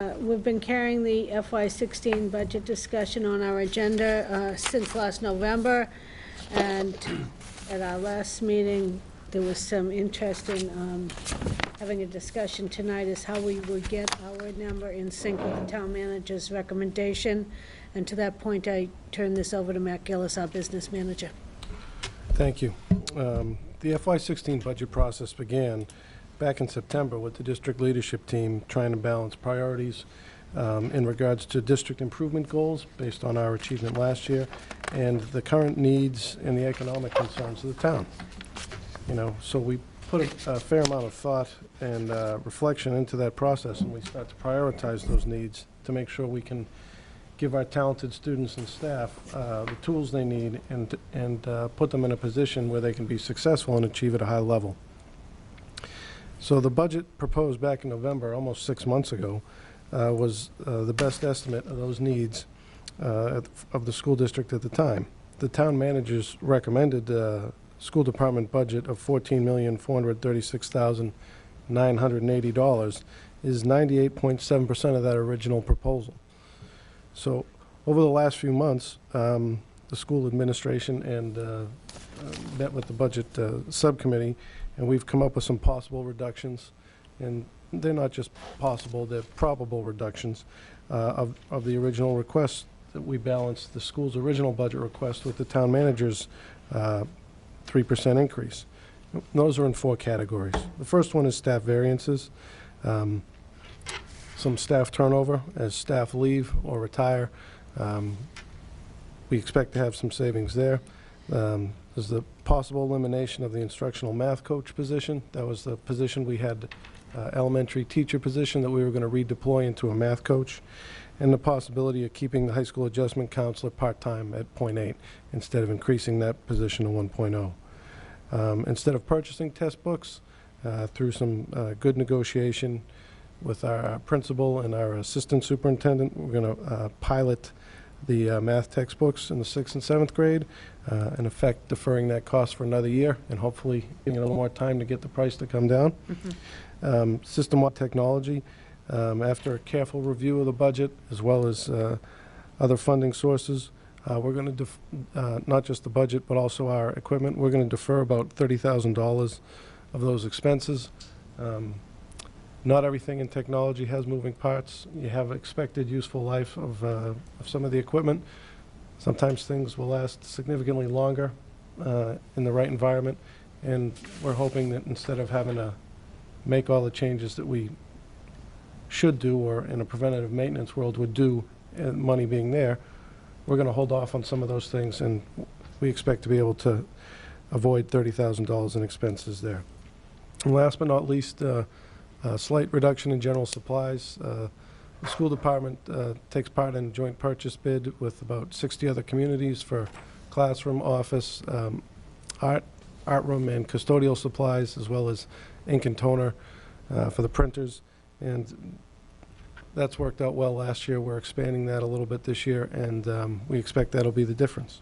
We've been carrying the FY16 budget discussion on our agenda since last November, and at our last meeting, there was some interest in having a discussion tonight as how we would get our number in sync with the town manager's recommendation. And to that point, I turn this over to Matt Gillis, our business manager. Thank you. The FY16 budget process began back in September with the district leadership team trying to balance priorities in regards to district improvement goals based on our achievement last year and the current needs and the economic concerns of the town. So we put a fair amount of thought and reflection into that process, and we start to prioritize those needs to make sure we can give our talented students and staff the tools they need and put them in a position where they can be successful and achieve at a high level. So the budget proposed back in November, almost 6 months ago, was the best estimate of those needs of the school district at the time. The town manager's recommended school department budget of $14,436,980 is 98.7% of that original proposal. So over the last few months, the school administration and met with the budget subcommittee, and we've come up with some possible reductions, and they're not just possible, they're probable reductions of the original request that we balanced the school's original budget request with the town manager's 3% increase. Those are in 4 categories. The first one is staff variances, some staff turnover as staff leave or retire. We expect to have some savings there. There's the possible elimination of the instructional math coach position. That was the position we had, elementary teacher position that we were going to redeploy into a math coach, and the possibility of keeping the high school adjustment counselor part-time at 0.8 instead of increasing that position to 1.0. Instead of purchasing test books, through some good negotiation with our principal and our assistant superintendent, we're going to pilot the math textbooks in the 6th and 7th grade, in effect deferring that cost for another year and hopefully giving a little more time to get the price to come down. System-wide technology, after a careful review of the budget as well as other funding sources, we're going to not just the budget but also our equipment. We're going to defer about $30,000 of those expenses. Not everything in technology has moving parts. You have expected useful life of some of the equipment. Sometimes things will last significantly longer in the right environment, and we're hoping that instead of having to make all the changes that we should do or in a preventative maintenance world would do, and money being there, we're going to hold off on some of those things, and we expect to be able to avoid $30,000 in expenses there. And last but not least, a slight reduction in general supplies. The school department takes part in a joint purchase bid with about 60 other communities for classroom, office, art room, and custodial supplies, as well as ink and toner for the printers. And that's worked out well last year. We're expanding that a little bit this year, and we expect that'll be the difference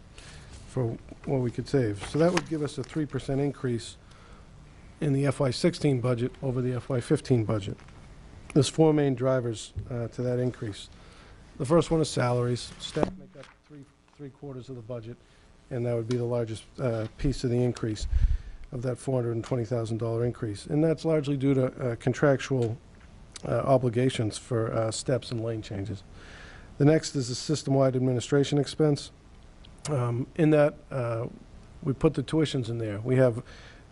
for what we could save. So that would give us a 3% increase in the FY16 budget over the FY15 budget. There's 4 main drivers to that increase. The first one is salaries. Staff make up three-quarters of the budget, and that would be the largest piece of the increase of that $420,000 increase. And that's largely due to contractual obligations for steps and lane changes. The next is the system-wide administration expense. In that, we put the tuitions in there. We have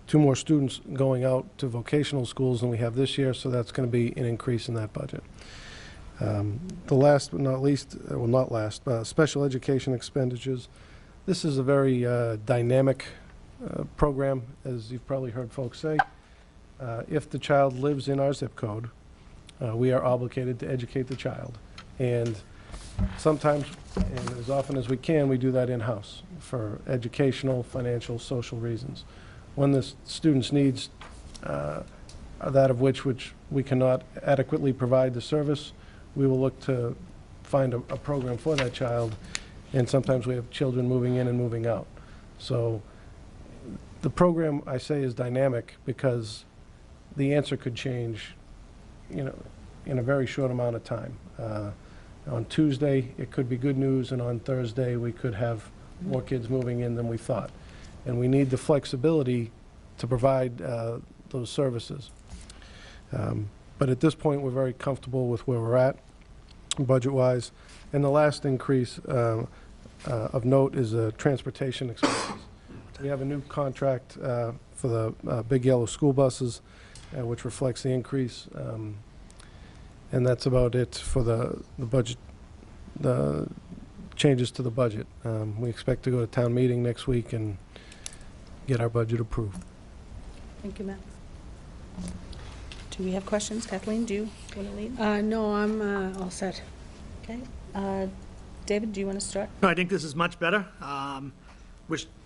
2 more students going out to vocational schools than we have this year, so that's going to be an increase in that budget. The last but not least, well, not last, special education expenditures. This is a very dynamic program, as you've probably heard folks say. If the child lives in our zip code, we are obligated to educate the child. And sometimes, and as often as we can, we do that in-house for educational, financial, social reasons. When the student's needs are that of which we cannot adequately provide the service, we will look to find a program for that child, and sometimes we have children moving in and moving out. So the program, I say, is dynamic because the answer could change, in a very short amount of time. On Tuesday, it could be good news, and on Thursday, we could have more kids moving in than we thought. And we need the flexibility to provide those services. But at this point, we're very comfortable with where we're at, budget-wise. And the last increase of note is transportation expenses. We have a new contract for the big yellow school buses, which reflects the increase. And that's about it for the budget, the changes to the budget. We expect to go to town meeting next week and get our budget approved. Thank you, Matt. Do we have questions? Kathleen, do you want to lead? No, I'm all set. Okay. David, do you want to start? No, I think this is much better.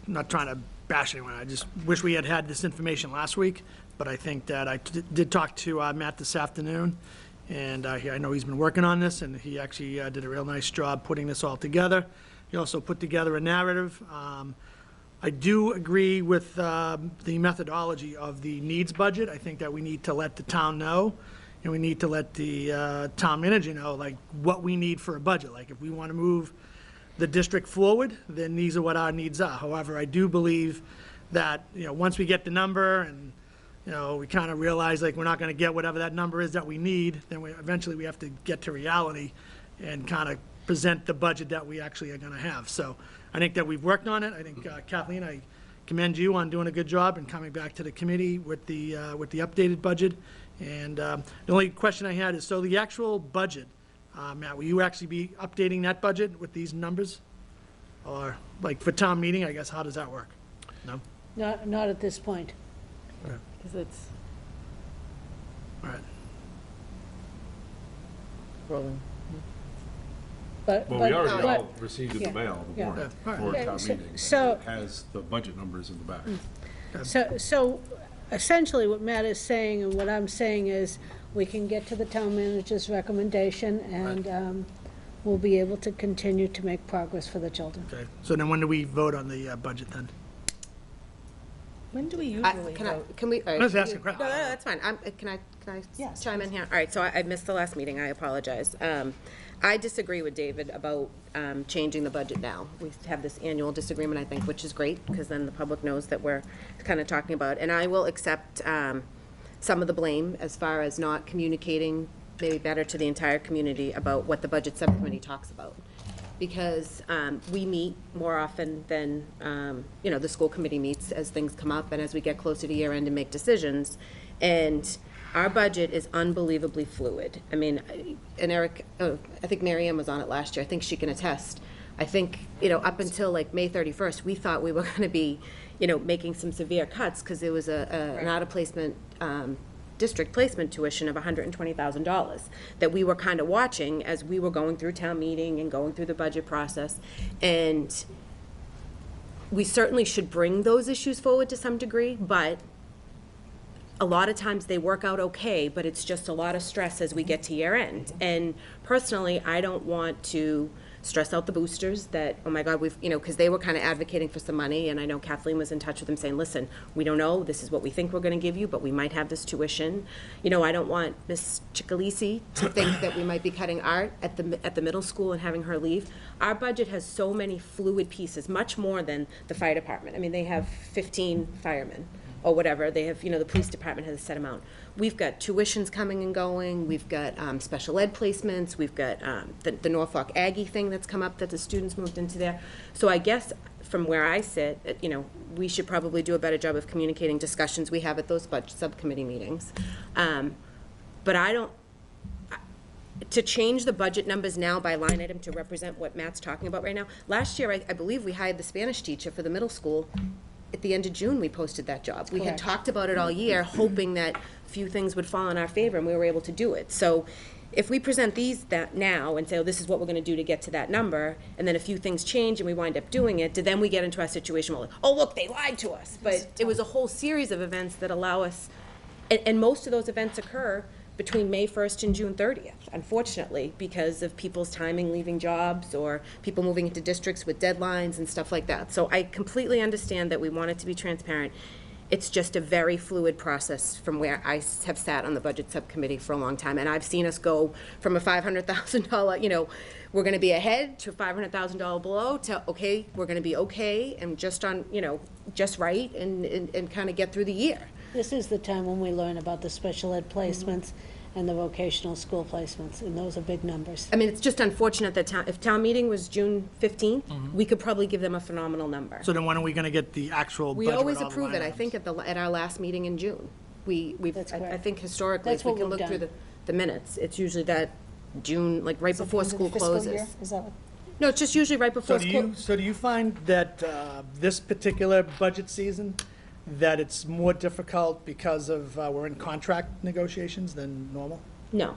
Not trying to bash anyone, I just wish we had had this information last week, but I think that I did talk to Matt this afternoon, and I know he's been working on this, and he actually did a real nice job putting this all together. He also put together a narrative. I do agree with the methodology of the needs budget. I think that we need to let the town know, and we need to let the town manager know, like, what we need for a budget. Like, if we want to move the district forward, then these are what our needs are. However, I do believe that, once we get the number and, we kind of realize, like, we're not going to get whatever that number is that we need, then eventually we have to get to reality and kind of present the budget that we actually are going to have. So I think that we've worked on it. I think, Kathleen, I commend you on doing a good job and coming back to the committee with the updated budget. And the only question I had is, so the actual budget, Matt, will you actually be updating that budget with these numbers? Or, like, for town meeting, I guess, how does that work? No? Not at this point. Okay. Because it's All right. rolling. But Well, we already but- all received in yeah, the mail the yeah. warrant Yeah, for right. town So- meeting. so- It has the budget numbers in the back. So essentially what Matt is saying and what I'm saying is we can get to the town manager's recommendation and we'll be able to continue to make progress for the children. Okay. So then when do we vote on the budget then? When do we usually vote? Can we? I'm just asking a No, question. that's fine. Can I Yes, chime in here? All right, so I missed the last meeting. I apologize. I disagree with David about changing the budget now. We have this annual disagreement, I think, which is great, because then the public knows that we're kind of talking about. And I will accept some of the blame as far as not communicating maybe better to the entire community about what the budget subcommittee talks about. Because we meet more often than, the school committee meets as things come up and as we get closer to year end and make decisions. And our budget is unbelievably fluid. I mean, and Eric, I think Mary Ann was on it last year. I think she can attest. I think, up until like May 31st, we thought we were going to be, making some severe cuts because there was an out-of-placement district placement tuition of $120,000 that we were kind of watching as we were going through town meeting and going through the budget process. And we certainly should bring those issues forward to some degree, but a lot of times they work out okay, but it's just a lot of stress as we get to year end. And personally, I don't want to stress out the boosters that, oh my God, because they were kind of advocating for some money, and I know Kathleen was in touch with them saying, listen, we don't know, this is what we think we're going to give you, but we might have this tuition. I don't want Miss Chicalisi to think that we might be cutting art at the middle school and having her leave. Our budget has so many fluid pieces, much more than the fire department. I mean, they have 15 firemen. Or whatever, they have, the police department has a set amount. We've got tuitions coming and going, we've got special ed placements, we've got the Norfolk Aggie thing that's come up that the students moved into there. So I guess from where I sit, we should probably do a better job of communicating discussions we have at those budget subcommittee meetings. But to change the budget numbers now by line item to represent what Matt's talking about right now, last year I believe we hired the Spanish teacher for the middle school. At the end of June, we posted that job. We had talked about it all year, hoping that a few things would fall in our favor, and we were able to do it. So if we present that now and say, oh, this is what we're going to do to get to that number, and then a few things change and we wind up doing it, then we get into our situation where, oh, look, they lied to us. But it was a whole series of events that allow us, and most of those events occur between May 1st and June 30th, unfortunately, because of people's timing leaving jobs or people moving into districts with deadlines and stuff like that. So I completely understand that we want it to be transparent. It's just a very fluid process from where I have sat on the budget subcommittee for a long time. And I've seen us go from a $500,000, we're going to be ahead, to $500,000 below, to, okay, we're going to be okay, and just on, just right, and kind of get through the year. This is the time when we learn about the special ed placements and the vocational school placements, and those are big numbers. I mean, it's just unfortunate that if town meeting was June 15th, we could probably give them a phenomenal number. So then when are we gonna get the actual We budget with always all the approve line it, I items? think, at our last meeting in June. That's I correct. think historically, That's if we what can we've look through done. the minutes, it's usually that June, like right before Is it school fiscal year? closes. Is that what? No, it's just usually right So before do school. so do you find that this particular budget season, that it's more difficult because of, we're in contract negotiations than normal? No.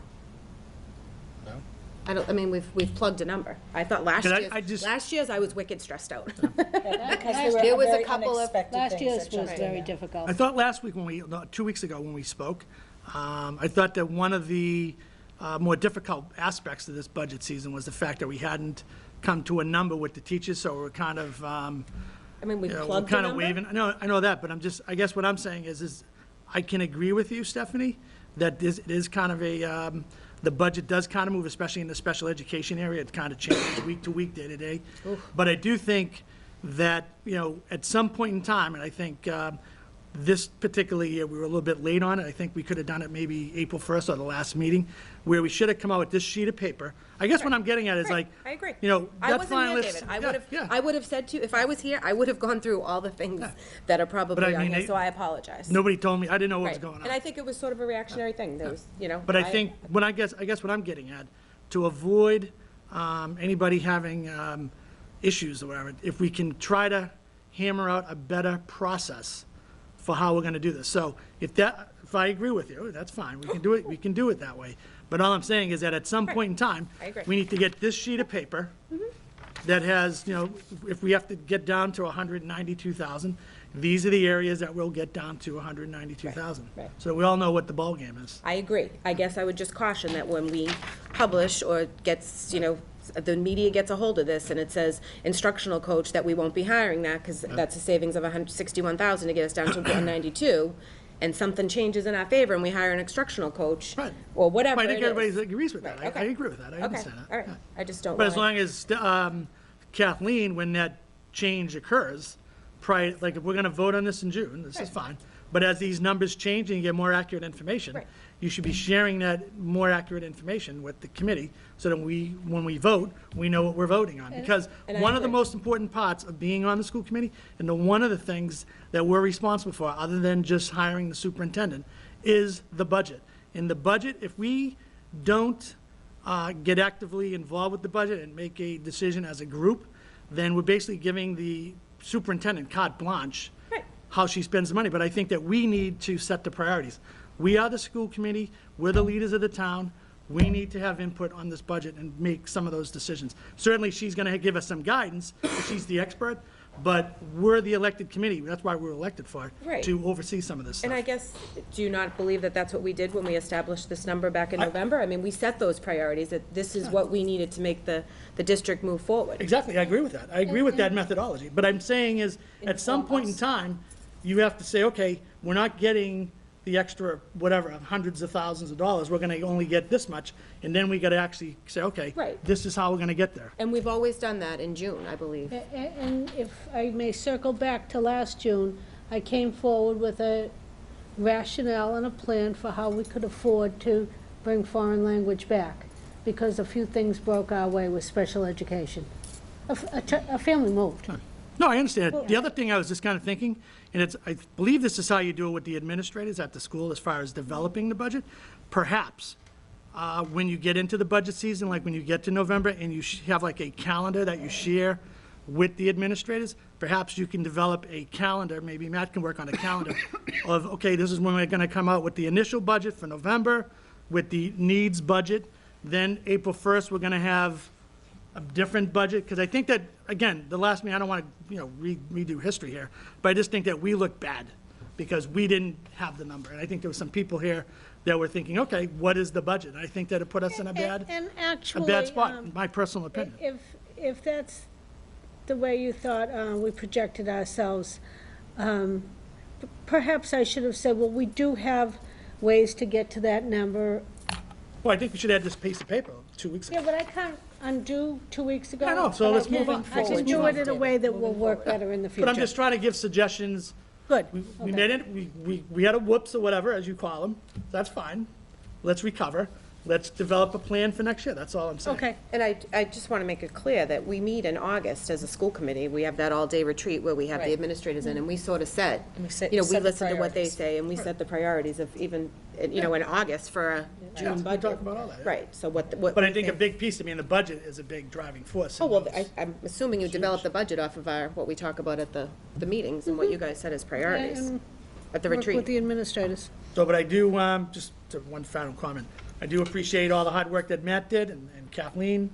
No? I mean, we've plugged a number. I thought last year's I was wicked stressed out. Because There was a couple of- Last year's was very difficult. I thought last week no, 2 weeks ago when we spoke, I thought that one of the more difficult aspects of this budget season was the fact that we hadn't come to a number with the teachers, so we're kind of, I mean, we we're plugged a kind of number. waving. I know that, but I guess what I'm saying is I can agree with you, Stephanie, that it is kind of the budget does kind of move, especially in the special education area. It kind of changes week to week, day to day. But I do think that, at some point in time, and I think this particular year, we were a little bit late on it. I think we could have done it maybe April 1st or the last meeting, where we should have come out with this sheet of paper. I guess what I'm getting at is Right, like, I agree. that I wasn't fine here, list. David. Yeah. I would have said to, if I was here, I would have gone through all the things that are probably I on mean, here, so I apologize. Nobody told me, I didn't know what was Right. going on. And I think it was sort of a reactionary thing. There was, But I think, I guess what I'm getting at, to avoid anybody having issues or whatever, if we can try to hammer out a better process for how we're gonna do this. So if I agree with you, that's fine, we can do it that way. But all I'm saying is that at some point in time, I agree. we need to get this sheet of paper that has, if we have to get down to 192,000, these are the areas that we'll get down to 192,000. Right, right. So we all know what the ballgame is. I agree. I guess I would just caution that when we publish or gets, the media gets a hold of this and it says instructional coach, that we won't be hiring that because that's a savings of 161,000 to get us down to 192, and something changes in our favor and we hire an instructional coach, Right. or whatever I think it is. everybody agrees with that. Right, okay. I agree with that. I Okay, understand that. all right. Yeah. I just don't But as want long as Kathleen, when that change occurs, like if we're going to vote on this in June, this is fine. But as these numbers change and you get more accurate information, Right. you should be sharing that more accurate information with the committee so that when we vote, we know what we're voting on. Because and I one of the agree. most important parts of being on the school committee, and one of the things that we're responsible for, other than just hiring the superintendent, is the budget. In the budget, if we don't get actively involved with the budget and make a decision as a group, then we're basically giving the superintendent carte blanche Right. how she spends the money. But I think that we need to set the priorities. We are the school committee, we're the leaders of the town, we need to have input on this budget and make some of those decisions. Certainly, she's gonna give us some guidance, she's the expert, but we're the elected committee, that's why we're elected for it, Right. to oversee some of this stuff. And I guess, do you not believe that that's what we did when we established this number back in November? I mean, we set those priorities, that this is what we needed to make the district move forward. Exactly, I agree with that. I agree with that methodology. But I'm saying is, at some point in time, you have to say, okay, we're not getting the extra, whatever, hundreds of thousands of dollars, we're gonna only get this much, and then we gotta actually say, okay, Right. this is how we're gonna get there. And we've always done that in June, I believe. And if I may circle back to last June, I came forward with a rationale and a plan for how we could afford to bring foreign language back, because a few things broke our way with special education. A family moved. No, I understand. The other thing I was just kind of thinking, and I believe this is how you do it with the administrators at the school as far as developing the budget. Perhaps, when you get into the budget season, like when you get to November and you have like a calendar that you share with the administrators, perhaps you can develop a calendar, maybe Matt can work on a calendar of, okay, this is when we're gonna come out with the initial budget for November, with the needs budget, then April 1st, we're gonna have a different budget, because I think that, again, the last meeting, I don't want to, redo history here, but I just think that we look bad because we didn't have the number. And I think there were some people here that were thinking, okay, what is the budget? And I think that it put us in a bad spot, in my personal opinion. If that's the way you thought we projected ourselves, perhaps I should have said, well, we do have ways to get to that number. Well, I think we should add this piece of paper 2 weeks ago. Yeah, but I can't undo 2 weeks ago. I know, so but let's I can- move on I forward. can do it in a way that will work better in the future. But I'm just trying to give suggestions. Good. We Okay. made it, we had a whoops or whatever, as you call them. That's fine. Let's recover. Let's develop a plan for next year. That's all I'm saying. Okay, And I just want to make it clear that we meet in August as a school committee. We have that all-day retreat where we have the Right. administrators in, and we sort of set, And we set- we set the listen to what they priorities. say, and we set the priorities of even, in August for a Yeah, June we budget. talked about all that. Right, so what. But we I think a big piece, I mean, the budget is a big driving force. in Oh, well, those. I'm assuming you developed the budget off of what we talk about at the meetings and what you guys set as priorities and at the work with retreat. the administrators. So, but I do, just one final comment. I do appreciate all the hard work that Matt did and Kathleen.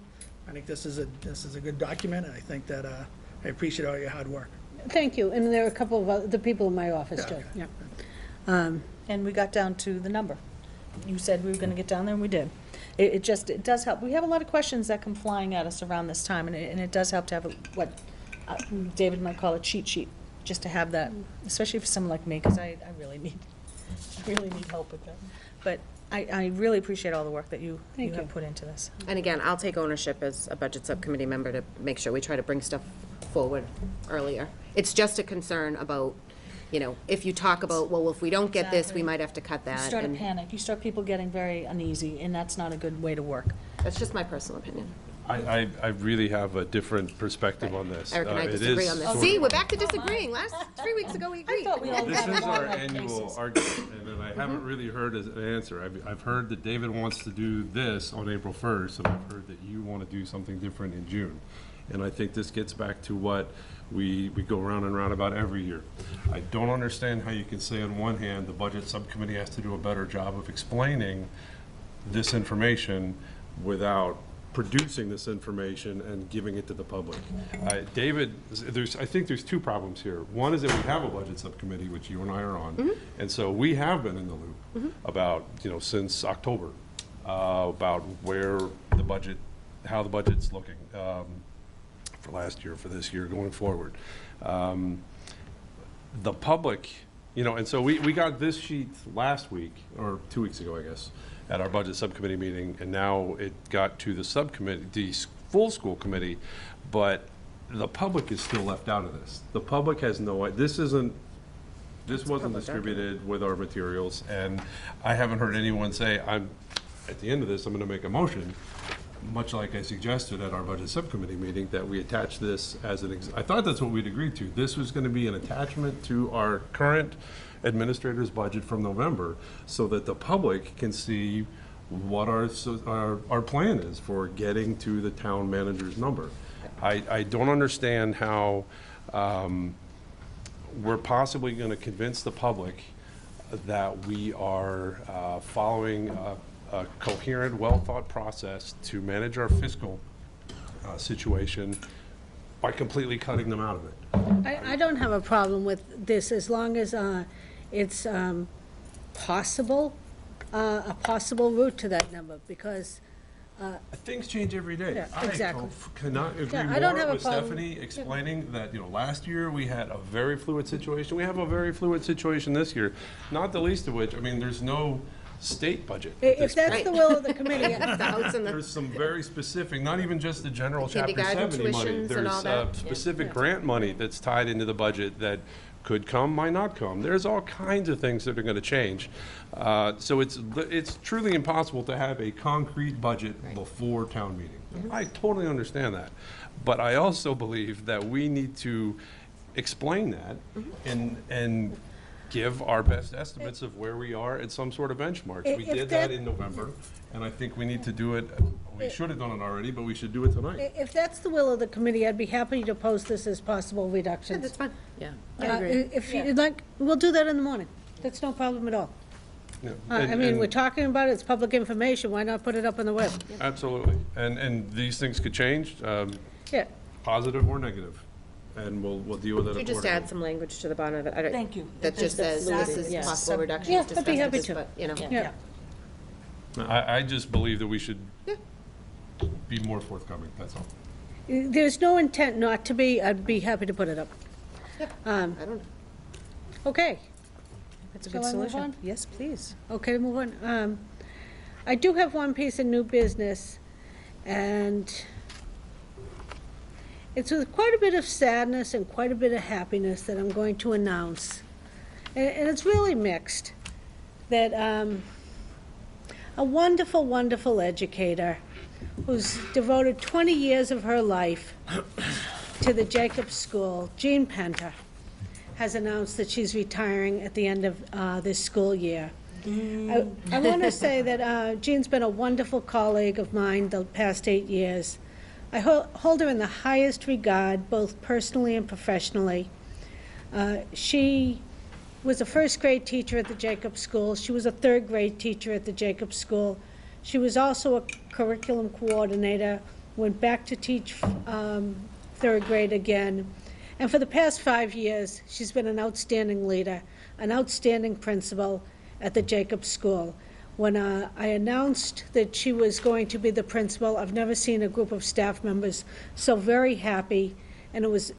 I think this is a good document, and I think that, I appreciate all your hard work. Thank you, and there are a couple of other people in my office, too, Yeah, yeah. And we got down to the number. You said we were gonna get down there, and we did. It does help. We have a lot of questions that come flying at us around this time, and it does help to have what David might call a cheat sheet, just to have that, especially for someone like me, because I really need help with that. But I really appreciate all the work that you Thank have you. put into this. And again, I'll take ownership as a budget subcommittee member to make sure we try to bring stuff forward earlier. It's just a concern about, if you talk about, well, if we don't get this, we Exactly. might have to cut You that. start a and panic, you start people getting very uneasy, and that's not a good way to work. That's just my personal opinion. I really have a different perspective on this. Eric and I It disagree is on this. sort See, of- we're back to disagreeing. 3 weeks ago, we agreed. thought we all This had is our like annual cases. argument, and then I Mm-hmm. haven't really heard an answer. I've heard that David wants to do this on April 1st, and I've heard that you want to do something different in June. And I think this gets back to what we go round and round about every year. I don't understand how you can say on one hand, the budget subcommittee has to do a better job of explaining this information without producing this information and giving it to the public. David, I think there's two problems here. One is that we have a budget subcommittee, which you and I are on, and so we have been in the loop about, since October, about where the budget, how the budget's looking for last year, for this year, going forward. The public, and so we got this sheet last week, or 2 weeks ago, I guess, at our budget subcommittee meeting, and now it got to the subcommittee, the full school committee, but the public is still left out of this. The public has no, this wasn't distributed with our materials, and I haven't heard anyone say, at the end of this, I'm gonna make a motion, much like I suggested at our budget subcommittee meeting, that we attach this as I thought that's what we'd agreed to. This was gonna be an attachment to our current administrator's budget from November, so that the public can see what our plan is for getting to the town manager's number. I don't understand how we're possibly gonna convince the public that we are following a coherent, well-thought process to manage our fiscal situation by completely cutting them out of it. I don't have a problem with this as long as it's possible, a possible route to that number, because, Things change every day. Yeah, exactly. I cannot agree Yeah, I don't have more a with problem. Stephanie explaining that, last year we had a very fluid situation. We have a very fluid situation this year, not the least of which, there's no state budget at if this that's point. the will of the committee, The house and the, There's some very specific, not even just the general chapter Kindergarten 70 money. tuitions and all that. There's specific grant money that's tied into the budget that could come, might not come. There's all kinds of things that are going to change. So it's truly impossible to have a concrete budget before town meeting. I totally understand that. But I also believe that we need to explain that and give our best estimates of where we are at some sort of benchmarks. We If did that- that in November, and I think we need to do it, we should have done it already, but we should do it tonight. if that's the will of the committee, I'd be happy to post this as possible reductions. that's fine. Yeah. If you'd like, we'll do that in the morning. That's no problem at all. Yeah. I mean, we're talking about it, it's public information, why not put it up on the web? Absolutely. And these things could change, Yeah, positive or negative, and we'll deal with it You accordingly. just add some language to the bottom of it. I don't- Thank you. That just says, this Exactly, is yes. possible reductions Yeah, I'd be discussed happy with to. this, but, yeah. I just believe that we should be more forthcoming, that's all. There's no intent not to be, I'd be happy to put it up. I don't, Okay, It's a Shall good I move solution. on? Yes, please. Okay, to move on. I do have one piece of new business, and it's with quite a bit of sadness and quite a bit of happiness that I'm going to announce. And it's really mixed, that a wonderful, wonderful educator who's devoted 20 years of her life to the Jacobs School, Jean Penter, has announced that she's retiring at the end of this school year. I want to say that Jean's been a wonderful colleague of mine the past 8 years. I hold her in the highest regard, both personally and professionally. She was a first grade teacher at the Jacobs School. She was a third grade teacher at the Jacobs School. She was also a curriculum coordinator, went back to teach third grade again. And for the past 5 years, she's been an outstanding leader, an outstanding principal at the Jacobs School. When I announced that she was going to be the principal, I've never seen a group of staff members so very happy, and it was